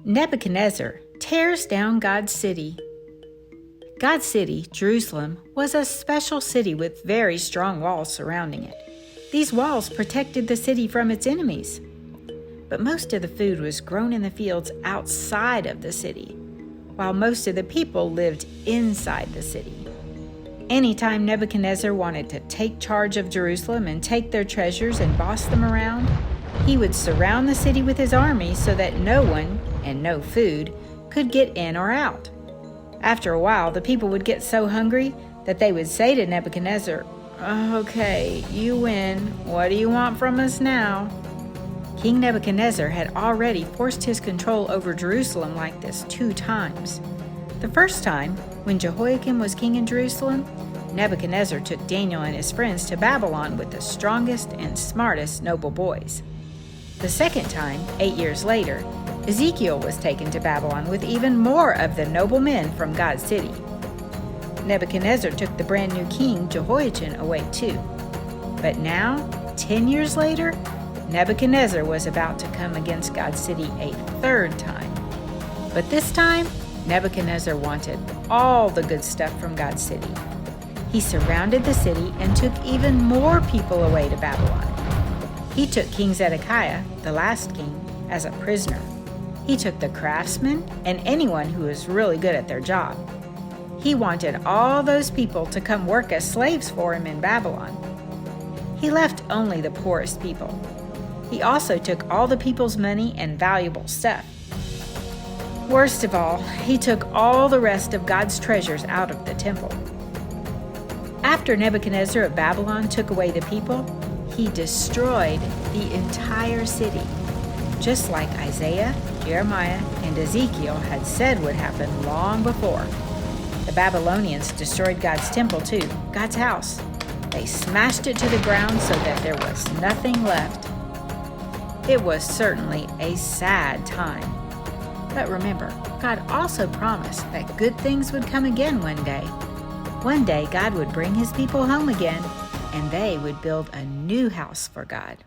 Nebuchadnezzar tears down God's city. God's city, Jerusalem, was a special city with very strong walls surrounding it. These walls protected the city from its enemies. But most of the food was grown in the fields outside of the city, while most of the people lived inside the city. Anytime Nebuchadnezzar wanted to take charge of Jerusalem and take their treasures and boss them around, he would surround the city with his army so that no one, and no food, could get in or out. After a while, the people would get so hungry that they would say to Nebuchadnezzar, "Okay, you win. What do you want from us now?" King Nebuchadnezzar had already forced his control over Jerusalem like this 2 times. The first time, when Jehoiakim was king in Jerusalem, Nebuchadnezzar took Daniel and his friends to Babylon with the strongest and smartest noble boys. The second time, 8 years later, Ezekiel was taken to Babylon with even more of the noble men from God's city. Nebuchadnezzar took the brand new king Jehoiachin away too. But now, 10 years later, Nebuchadnezzar was about to come against God's city a 3rd time. But this time, Nebuchadnezzar wanted all the good stuff from God's city. He surrounded the city and took even more people away to Babylon. He took King Zedekiah, the last king, as a prisoner. He took the craftsmen and anyone who was really good at their job. He wanted all those people to come work as slaves for him in Babylon. He left only the poorest people. He also took all the people's money and valuable stuff. Worst of all, he took all the rest of God's treasures out of the temple. After Nebuchadnezzar of Babylon took away the people, he destroyed the entire city, just like Isaiah, Jeremiah, and Ezekiel had said would happen long before. The Babylonians destroyed God's temple too, God's house. They smashed it to the ground so that there was nothing left. It was certainly a sad time. But remember, God also promised that good things would come again one day. One day God would bring his people home again, and they would build a new house for God.